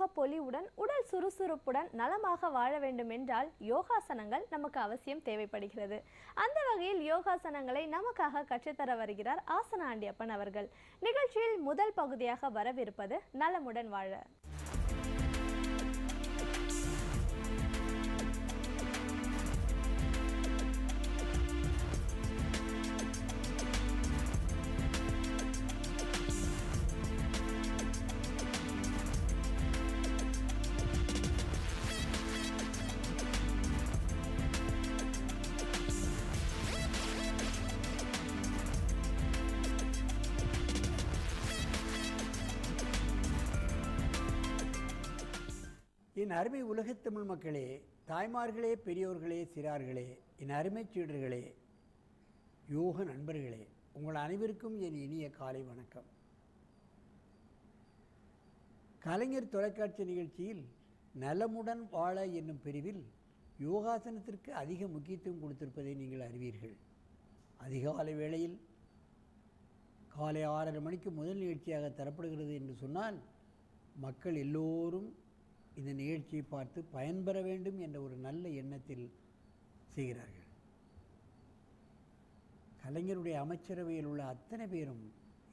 முகப்பொலிவுடன் உடல் சுறுசுறுப்புடன் நலமாக வாழ வேண்டும் என்றால் யோகாசனங்கள் நமக்கு அவசியம் தேவைப்படுகிறது. அந்த வகையில் யோகாசனங்களை நமக்காக கற்றுத்தர வருகிறார் ஆசன ஆண்டியப்பன் அவர்கள். நிகழ்ச்சியில் முதல் பகுதியாக வரவிருப்பது நலமுடன் வாழ. என் அருமை உலகத் தமிழ் மக்களே, தாய்மார்களே, பெரியோர்களே, சிறார்களே, என் அருமை சீடர்களே, யோக நண்பர்களே, உங்கள் அனைவருக்கும் என் இனிய காலை வணக்கம். கலைஞர் தொலைக்காட்சி நிகழ்ச்சியில் நலமுடன் வாழ என்னும் பிரிவில் யோகாசனத்திற்கு அதிக முக்கியத்துவம் கொடுத்திருப்பதை நீங்கள் அறிவீர்கள். அதிகாலை வேளையில் காலை 6:30 மணிக்கு முதல் நிகழ்ச்சியாக தரப்படுகிறது என்று சொன்னால் மக்கள் எல்லோரும் இந்த நிகழ்ச்சியை பார்த்து பயன்பெற வேண்டும் என்ற ஒரு நல்ல எண்ணத்தில் செய்கிறார்கள். கலைஞருடைய அமைச்சரவையில் உள்ள அத்தனை பேரும்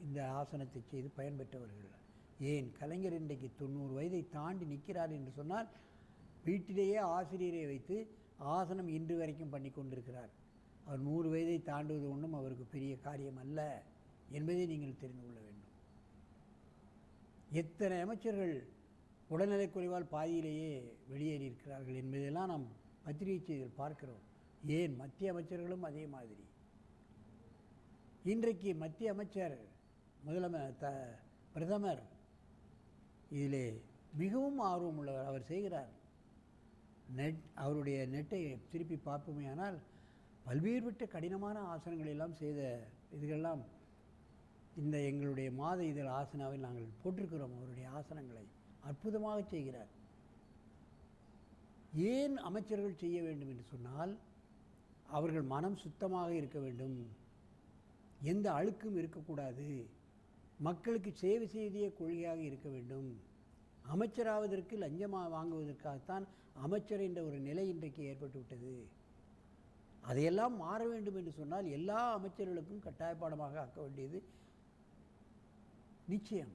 இந்த ஆசனத்தை செய்து பயன்பெற்றவர்கள். ஏன் கலைஞர் இன்றைக்கு 90 வயதை தாண்டி நிற்கிறார் என்று சொன்னால் வீட்டிலேயே ஆசிரியரை வைத்து ஆசனம் இன்று வரைக்கும் பண்ணி கொண்டிருக்கிறார். அவர் 100 வயதை தாண்டுவது ஒன்றும் அவருக்கு பெரிய காரியம் அல்ல என்பதை நீங்கள் தெரிந்து கொள்ள வேண்டும். எத்தனை அமைச்சர்கள் உடல்நலக்குறைவால் பாதியிலேயே வெளியேறியிருக்கிறார்கள் என்பதெல்லாம் நாம் பத்திரிகை செய்திகள் பார்க்கிறோம். ஏன் மத்திய அமைச்சர்களும் அதே மாதிரி. இன்றைக்கு மத்திய அமைச்சர் பிரதமர் இதிலே மிகவும் ஆர்வம் உள்ளவர். அவர் செய்கிறார். அவருடைய நெட்டை திருப்பி பார்ப்போமேயானால் பல்வேறுபட்ட கடினமான ஆசனங்களெல்லாம் செய்த இதுகளெல்லாம் இந்த எங்களுடைய மாத இதழ் ஆசனாவில் நாங்கள் போட்டிருக்கிறோம். அவருடைய ஆசனங்களை அற்புதமாக செய்கிறார். ஏன் அமைச்சர்கள் செய்ய வேண்டும் என்று சொன்னால் அவர்கள் மனம் சுத்தமாக இருக்க வேண்டும், எந்த அழுக்கும் இருக்கக்கூடாது, மக்களுக்கு சேவை செய்திய கொள்கையாக இருக்க வேண்டும். அமைச்சராவதற்கு லஞ்சமாக வாங்குவதற்காகத்தான் அமைச்சர் என்ற ஒரு நிலை இன்றைக்கு ஏற்பட்டுவிட்டது. அதையெல்லாம் மாற வேண்டும் என்று சொன்னால் எல்லா அமைச்சர்களுக்கும் கட்டாயப்பாடமாக ஆக்க வேண்டியது நிச்சயம்.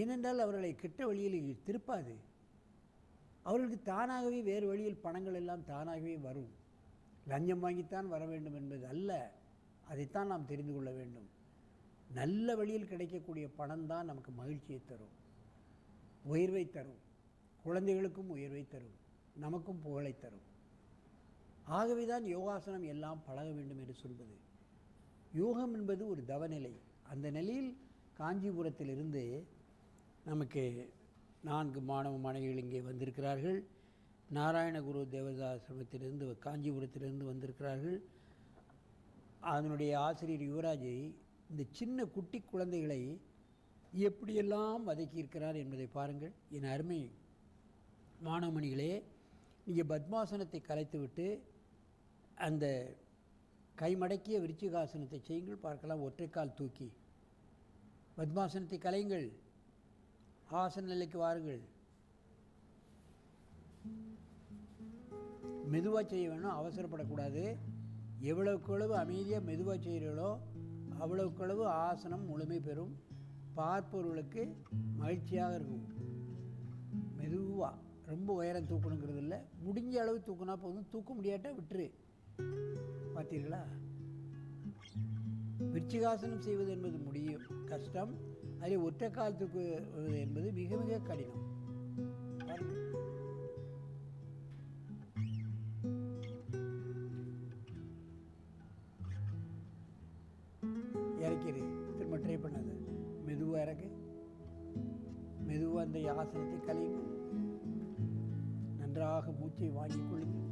ஏனென்றால் அவர்களை கெட்ட வழியில் திருப்பாது. அவர்களுக்கு தானாகவே வேறு வழியில் பணங்கள் எல்லாம் தானாகவே வரும். லஞ்சம் வாங்கித்தான் வர வேண்டும் என்பது அல்ல. அதைத்தான் நாம் தெரிந்து கொள்ள வேண்டும். நல்ல வழியில் கிடைக்கக்கூடிய பணம் தான் நமக்கு மகிழ்ச்சியை தரும், உயர்வை தரும், குழந்தைகளுக்கும் உயர்வை தரும், நமக்கும் புகழை தரும். ஆகவே தான் யோகாசனம் எல்லாம் பழக வேண்டும் என்று சொல்வது. யோகம் என்பது ஒரு தவநிலை. அந்த நிலையில் காஞ்சிபுரத்திலிருந்து நமக்கு 4 மாணவ மாணவிகள் இங்கே வந்திருக்கிறார்கள். நாராயணகுரு தேவதாசிரமத்திலிருந்து காஞ்சிபுரத்திலிருந்து வந்திருக்கிறார்கள். அதனுடைய ஆசிரியர் யுவராஜை இந்த சின்ன குட்டி குழந்தைகளை எப்படியெல்லாம் வதக்கியிருக்கிறார் என்பதை பாருங்கள். என் அருமை மாணவமணிகளே, நீங்கள் பத்மாசனத்தை கலைத்துவிட்டு அந்த கைமடக்கிய விருச்சிகாசனத்தை செய்யுங்கள் பார்க்கலாம். ஒற்றைக்கால் தூக்கி பத்மாசனத்தை கலையுங்கள். ஆசன நிலைக்கு வாருங்கள். மெதுவாக செய்ய வேணும், அவசரப்படக்கூடாது. எவ்வளவுக்களவு அமைதியாக மெதுவாக செய்கிறீர்களோ அவ்வளவுக்களவு ஆசனம் முழுமை பெறும். பார்ப்பவர்களுக்கு மகிழ்ச்சியாக இருக்கும். மெதுவாக, ரொம்ப உயரம் தூக்கணுங்கிறது இல்லை, முடிஞ்ச அளவு தூக்குனா போதும். தூக்க முடியாட்டா விட்டுரு. பார்த்தீர்களா? விருச்சிகாசனம் செய்வது என்பது முடியும் கஷ்டம். அதை ஒற்றைக்கால் தூக்குவது என்பது மிக மிக கடினம். இறக்கிடு, திரும்ப ட்ரை பண்ணாது. மெதுவாக இறக்கு, மெதுவாக அந்த ஆசனத்தை கலையுங்க. நன்றாக மூச்சை வாங்கிக் கொள்ளுங்கள்.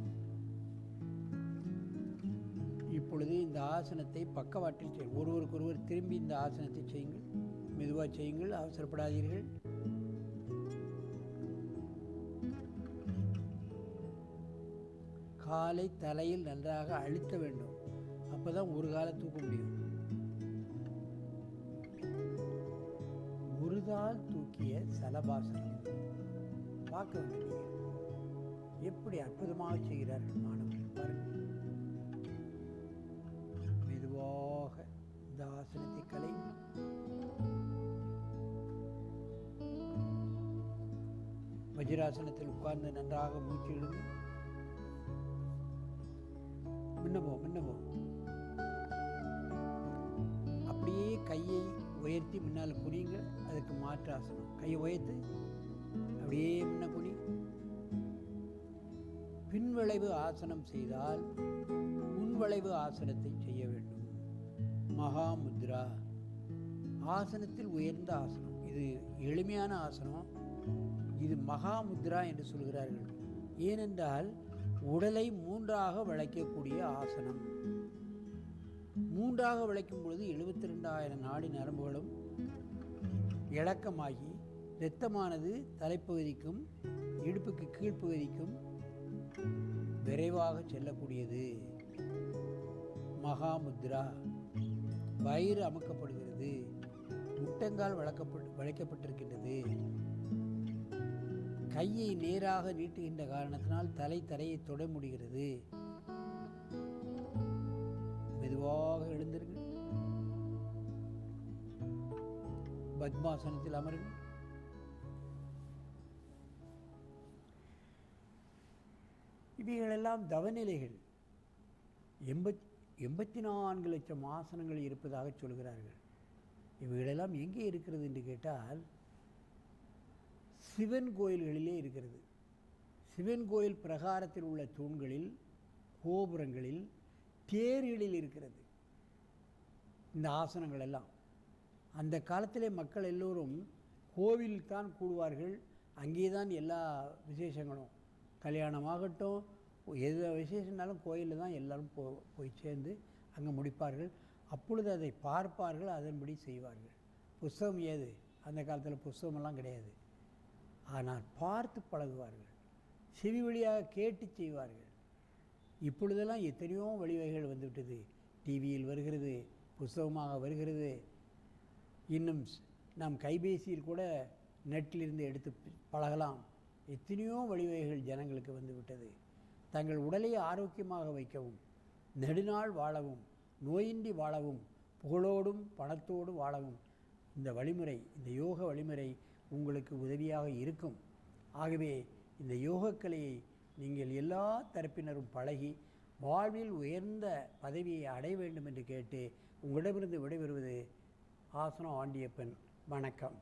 இப்பொழுது இந்த ஆசனத்தை பக்கவாட்டில் செய்யுங்கள். ஒருவருக்கொருவர் திரும்பி இந்த ஆசனத்தை செய்யுங்கள். மெதுவாக செய்யுங்கள், அவசரப்படாதீர்கள். காலை தலையில் நன்றாக அழுத்த வேண்டும். அப்போ தான் ஒரு காலை தூக்க முடியும். ஒரு முழுதால் தூக்கிய சலபாசனம். பார்க்க வேண்டிய எப்படி அற்புதமாக செய்கிறார்கள் மாணவர்கள் பாருங்கள். மெதுவாக இந்த ஆசனத்தை கலைந்து வஜ்ராசனத்தில் உட்கார்ந்து நன்றாக மூச்சு இழுந்து முன்னபோ அப்படியே கையை உயர்த்தி முன்னால் குனிங்க. அதுக்கு மாற்று ஆசனம். கையை உயர்த்து அப்படியே முன்ன குனி. பின்வளைவு ஆசனம் செய்தால் முன்வளைவு ஆசனத்தை செய்ய வேண்டும். மகாமுத்ரா ஆசனத்தில் உயர்ந்த ஆசனம். இது எளிமையான ஆசனம். இது மகாமுத்ரா என்று சொல்கிறார்கள். ஏனென்றால் உடலை மூன்றாக வளைக்கக்கூடிய ஆசனம். மூன்றாக வளைக்கும் பொழுது 72,000 நாடி நரம்புகளும் இளக்கமாகி இரத்தமானது தலைப்பகுதிக்கும் இடுப்புக்கு கீழ்ப்பகுதிக்கும் விரைவாக செல்லக்கூடியது. மகாமுத்ரா. வயிறு அமுக்கப்படுகிறது. முட்டங்கால் வளைக்கப்பட்டிருக்கின்றது. கையை நேராக நீட்டுகின்ற காரணத்தினால் தரையை தொட முடிகிறது. மெதுவாக எழுந்திருங்கள். பத்மாசனத்தில் அமருங்கள். இவைகளெல்லாம் தவநிலைகள். 84 லட்சம் ஆசனங்கள் இருப்பதாக சொல்கிறார்கள். இவைகளெல்லாம் எங்கே இருக்கிறது என்று கேட்டால் சிவன் கோயில்களிலே இருக்கிறது. சிவன் கோயில் பிரகாரத்தில் உள்ள தூண்களில், கோபுரங்களில், தேர்களில் இருக்கிறது இந்த ஆசனங்கள் எல்லாம். அந்த காலத்திலே மக்கள் எல்லோரும் கோவிலில் தான் கூடுவார்கள். அங்கே தான் எல்லா விசேஷங்களும், கல்யாணமாகட்டும் எது விசேஷம்னாலும் கோயிலில் தான் எல்லோரும் போய் சேர்ந்து அங்கே முடிப்பார்கள். அப்பொழுது அதை பார்ப்பார்கள், அதன்படி செய்வார்கள். புஸ்தகம் ஏது? அந்த காலத்தில் புஸ்தகமெல்லாம் கிடையாது. ஆனால் பார்த்து பழகுவார்கள். செவி வழியாக கேட்டு செய்வார்கள். இப்பொழுதெல்லாம் எத்தனையோ வழிவகைகள் வந்துவிட்டது. டிவியில் வருகிறது, புஸ்தகமாக வருகிறது. இன்னும் நாம் கைபேசியில் கூட நெட்டிலிருந்து எடுத்து பழகலாம். எத்தனையோ வழிவகைகள் ஜனங்களுக்கு வந்துவிட்டது. தங்கள் உடலை ஆரோக்கியமாக வைக்கவும், நெடுநாள் வாழவும், நோயின்றி வாழவும், புகழோடும் பணத்தோடு வாழவும் இந்த வழிமுறை, இந்த யோக வழிமுறை உங்களுக்கு உதவியாக இருக்கும். ஆகவே இந்த யோகக்கலையை நீங்கள் எல்லா தரப்பினரும் பழகி வாழ்வில் உயர்ந்த பதவியை அடைய வேண்டும் என்று கேட்டு உங்களிடமிருந்து விடைபெறுவது ஆசனம் ஆண்டியப்பன். வணக்கம்.